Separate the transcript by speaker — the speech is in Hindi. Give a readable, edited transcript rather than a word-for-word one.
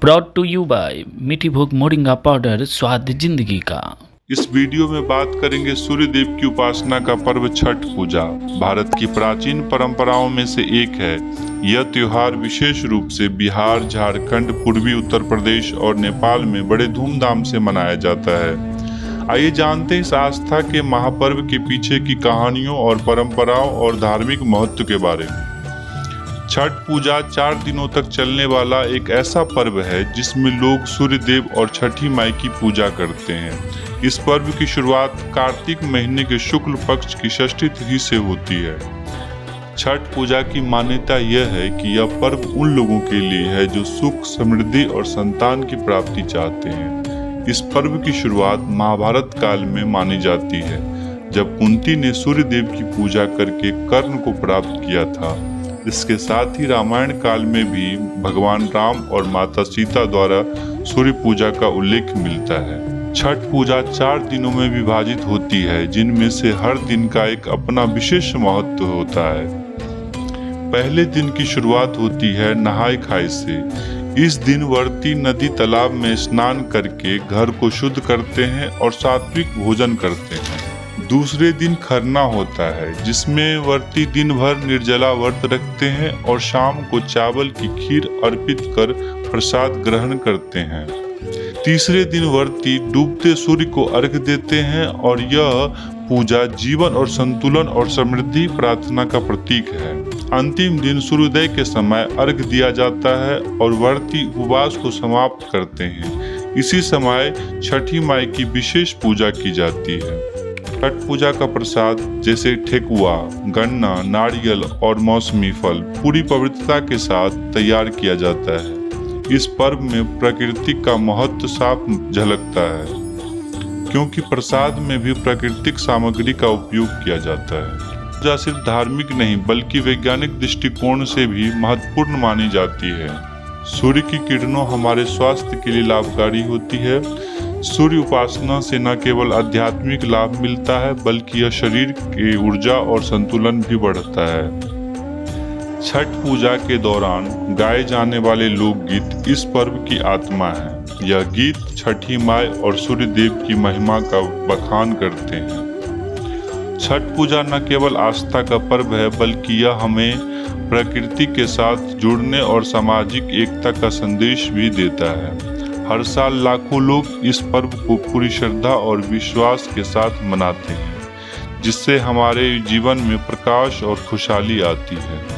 Speaker 1: ब्रॉट टू यू बाय मीठी भोग मोरिंगा पाउडर, स्वाद जिंदगी का।
Speaker 2: इस वीडियो में बात करेंगे सूर्य देव की उपासना का पर्व छठ पूजा। भारत की प्राचीन परंपराओं में से एक है। यह त्योहार विशेष रूप से बिहार, झारखंड, पूर्वी उत्तर प्रदेश और नेपाल में बड़े धूमधाम से मनाया जाता है। आइए जानते हैं इस आस्था के महापर्व के पीछे की कहानियों और परंपराओं और धार्मिक महत्व के बारे में। छठ पूजा 4 दिनों तक चलने वाला एक ऐसा पर्व है जिसमें लोग सूर्य देव और छठी माई की पूजा करते हैं। इस पर्व की शुरुआत कार्तिक महीने के शुक्ल पक्ष की षष्ठी तिथि से होती है। छठ पूजा की मान्यता यह है कि यह पर्व उन लोगों के लिए है जो सुख, समृद्धि और संतान की प्राप्ति चाहते हैं। इस पर्व की शुरुआत महाभारत काल में मानी जाती है, जब कुंती ने सूर्य देव की पूजा करके कर्ण को प्राप्त किया था। इसके साथ ही रामायण काल में भी भगवान राम और माता सीता द्वारा सूर्य पूजा का उल्लेख मिलता है। छठ पूजा 4 दिनों में विभाजित होती है, जिनमें से हर दिन का एक अपना विशेष महत्व होता है। पहले दिन की शुरुआत होती है नहाय खाए से। इस दिन व्रती नदी तालाब में स्नान करके घर को शुद्ध करते हैं और सात्विक भोजन करते हैं। दूसरे दिन खरना होता है, जिसमें व्रती दिन भर निर्जला व्रत रखते हैं और शाम को चावल की खीर अर्पित कर प्रसाद ग्रहण करते हैं। तीसरे दिन व्रती डूबते सूर्य को अर्घ्य देते हैं और यह पूजा जीवन और संतुलन और समृद्धि प्रार्थना का प्रतीक है। अंतिम दिन सूर्योदय के समय अर्घ्य दिया जाता है और व्रती उपवास को समाप्त करते हैं। इसी समय छठी माई की विशेष पूजा की जाती है। छठ पूजा का प्रसाद जैसे ठेकुआ, गन्ना, नारियल और मौसमी फल पूरी पवित्रता के साथ तैयार किया जाता है। इस पर्व में प्रकृति का महत्व साफ झलकता है, क्योंकि प्रसाद में भी प्राकृतिक सामग्री का उपयोग किया जाता है। पूजा सिर्फ धार्मिक नहीं बल्कि वैज्ञानिक दृष्टिकोण से भी महत्वपूर्ण मानी जाती है। सूर्य की किरणों हमारे स्वास्थ्य के लिए लाभकारी होती है। सूर्य उपासना से न केवल आध्यात्मिक लाभ मिलता है, बल्कि यह शरीर की ऊर्जा और संतुलन भी बढ़ता है। छठ पूजा के दौरान गाए जाने वाले लोकगीत इस पर्व की आत्मा है। यह गीत छठी माई और सूर्य देव की महिमा का बखान करते हैं। छठ पूजा न केवल आस्था का पर्व है, बल्कि यह हमें प्रकृति के साथ जुड़ने और सामाजिक एकता का संदेश भी देता है। हर साल लाखों लोग इस पर्व को पूरी श्रद्धा और विश्वास के साथ मनाते हैं, जिससे हमारे जीवन में प्रकाश और खुशहाली आती है।